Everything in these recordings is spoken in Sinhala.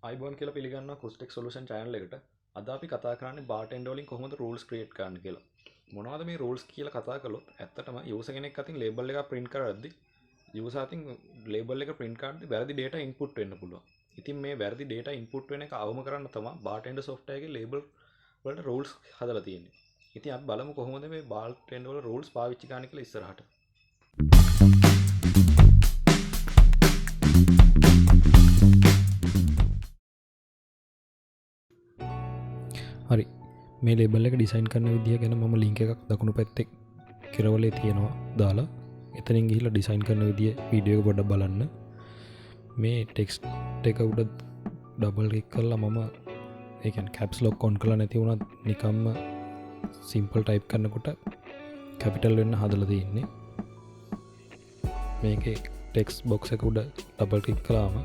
අයිබෝන් කියලා පිළිගන්නවා කුස්ටෙක් සොලියුෂන් channel එකට. අද අපි කතා කරන්නේ bartender වලින් කොහොමද rules create කරන්න කියලා. මොනවද මේ rules කියලා කතා කළොත් ඇත්තටම user කෙනෙක් අතින් label එකක් print කරද්දී user අතින් label එක print කරද්දී වැරදි data input වෙන්න පුළුවන්. ඉතින් මේ වැරදි data input වෙන එක අවම කරන්න තමයි bartender software එකේ label වලට rules හදලා තියෙන්නේ. ඉතින් අපි බලමු කොහොමද මේ bartender වල rules පාවිච්චි කරන්න කියලා ඉස්සරහට. හරි මේ ලේබල් එක ඩිසයින් කරන විදිහ ගැන මම ලින්ක් එකක් දකුණු පැත්තේ කෙරවලේ තියෙනවා දාලා එතනින් ගිහිල්ලා ඩිසයින් කරන විදිහ වීඩියෝ එක පොඩ්ඩක් බලන්න. මේ ටෙක්ස්ට් එක උඩ ඩබල් ක්ලික් කරලා මම ඒ කියන්නේ කැප්ස් ලොක් ඔන් කරලා නැති වුණත් නිකම්ම සිම්පල් ටයිප් කරනකොට කැපිටල් වෙන්න හදලා තියෙන්නේ. මේකේ ටෙක්ස්ට් බොක්ස් එක උඩ ඩබල් ක්ලික් කළාම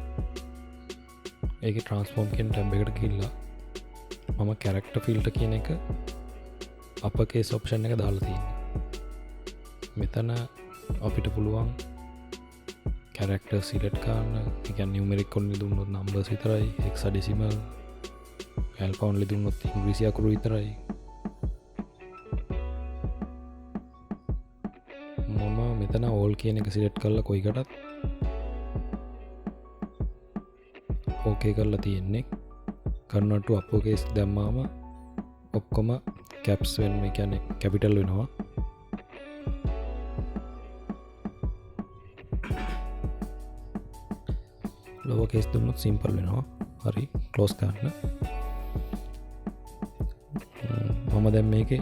ඒකේ ට්‍රාන්ස්ෆෝම් කියන ටැබ් එකට ගිහිල්ලා මම කැරක්ටර් ෆිල්ටර් කියන එක uppercase option එක දාලා තියෙනවා. මෙතන අපිට පුළුවන් කැරක්ටර් සිලෙක්ට් කරන්න. ඒ කියන්නේ numeric only දුන්නොත් numbers විතරයි, hexadecimal, alpha only දුන්නොත් ඉංග්‍රීසි අකුරු විතරයි. මම මෙතන all කියන එක සිලෙක්ට් කරලා කොයිකටත් okay කරලා තියෙන්නේ. convert to uppercase දැම්මාම ඔක්කොම caps වෙන මේ කියන්නේ capital වෙනවා. lower case දුන්නොත් simple වෙනවා. හරි close කරන්න. මම දැන් මේකේ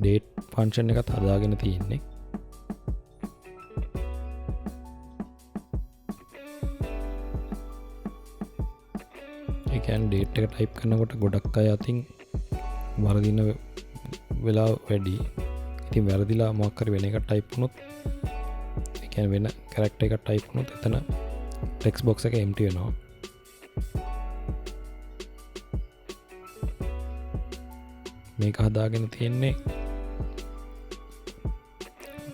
date function එකත් හදාගෙන තියෙන්නේ. ඩේට් එක ටයිප් කරනකොට ගොඩක් අය අතින් වරදින වෙලා වැඩි. ඉතින් වැරදිලා මොකක් හරි වෙන එකක් ටයිප් වුණොත් ඒ කියන්නේ වෙන කැරක්ටර් එකක් ටයිප් වුණොත් එතන ටෙක්ස්ට් බොක්ස් එක empty වෙනවා. මේක හදාගෙන තියෙන්නේ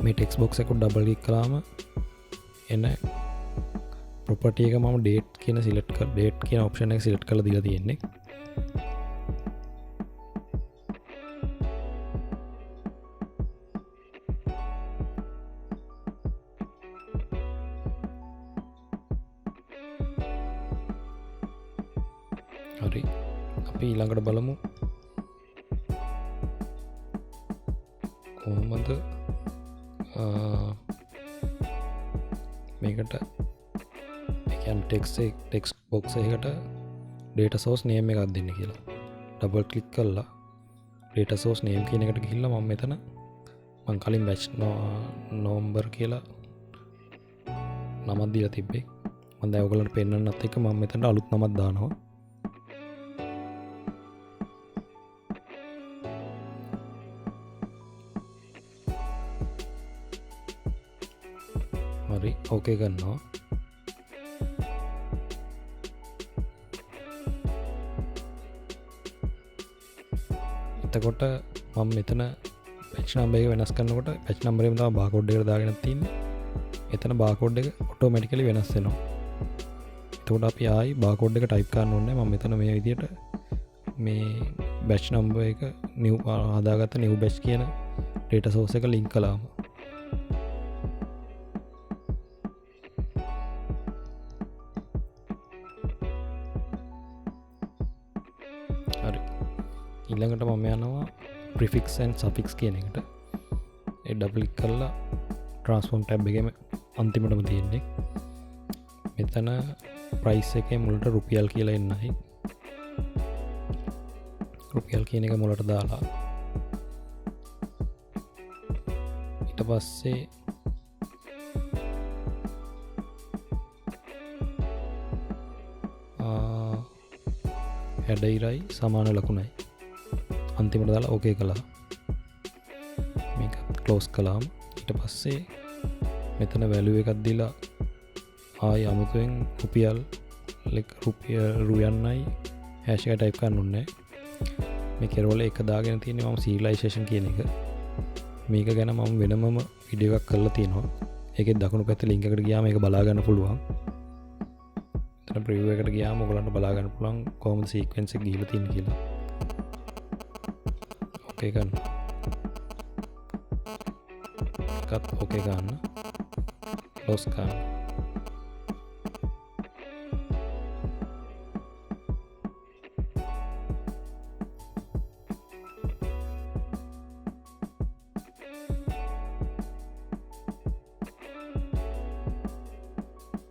මේ ටෙක්ස්ට් බොක්ස් එක ඩබල් ක්ලික් කළාම එන property එක මම date කියන select කර date කියන option එක select කරලා දීලා තියෙන්නේ. හරි අපි ඊළඟට බලමු කොහොමද මේකට ටෙක්ස්ට් බොක්ස් එකකට data source name එකක් දෙන්න කියලා. ඩබල් ක්ලික් කරලා data source name කියන එකට ගිහිල්ලා මම මෙතන මම කලින් batch number කියලා නමක් දීලා තිබ්බේ. මම දැන් ඔයගලන්ට පෙන්නන්නත් එක්ක මම මෙතනට අලුත් නමක් දානවා. හරි ඕකේ කරනවා. එතකොට මම මෙතන batch number එක වෙනස් කරනකොට batch number එකෙන් තමයි barcode එකට දාගෙන තියෙන්නේ. එතන barcode එක automatically වෙනස් වෙනවා. එතකොට අපි ආයි barcode එක type කරන්න ඕනේ. මම මෙතන මේ විදිහට මේ batch number එක new හදාගත්ත new batch කියන data source එක link කළාම හරි ඊළඟට මම යනවා prefix and suffix කියන එකට. ඒ ඩබල් ක්ලික් කරලා transform tab එකේම අන්තිමටම තියෙන්නේ. මෙතන price එකේ මුලට රුපියල් කියලා එන්නයි. රුපියල් කියන එක මුලට දාලා ඊට පස්සේ හැඩයිරයි සමාන ලකුණයි අන්තිමට දාලා ඕකේ කළා. මේක ක්ලෝස් කළාම ඊට පස්සේ මෙතන වැලියු එකක් දීලා ආයි අමුතුවෙන් රුපියල් රුයන්නයි හැෂ් එක ටයිප් කරන්න ඕනේ. මේ කෙරවල එක දාගෙන තියෙන්නේ මම Serialization කියන එක. මේක ගැන මම වෙනමම වීඩියෝ එකක් කරලා තියෙනවා. ඒකේ දකුණු පැත්තේ link එකට ගියාම මේක බලා ගන්න පුළුවන්. මෙතන ප්‍රිව් එකට ගියාම ඔයගලන්ට බලා ගන්න පුළුවන් කොහොමද සීක්වෙන්ස් එක ගිහිලා තියෙන්නේ කියලා. ඕකේ ගන්න. එකත් ඕකේ ගන්න. ක්ලෝස් ගන්න.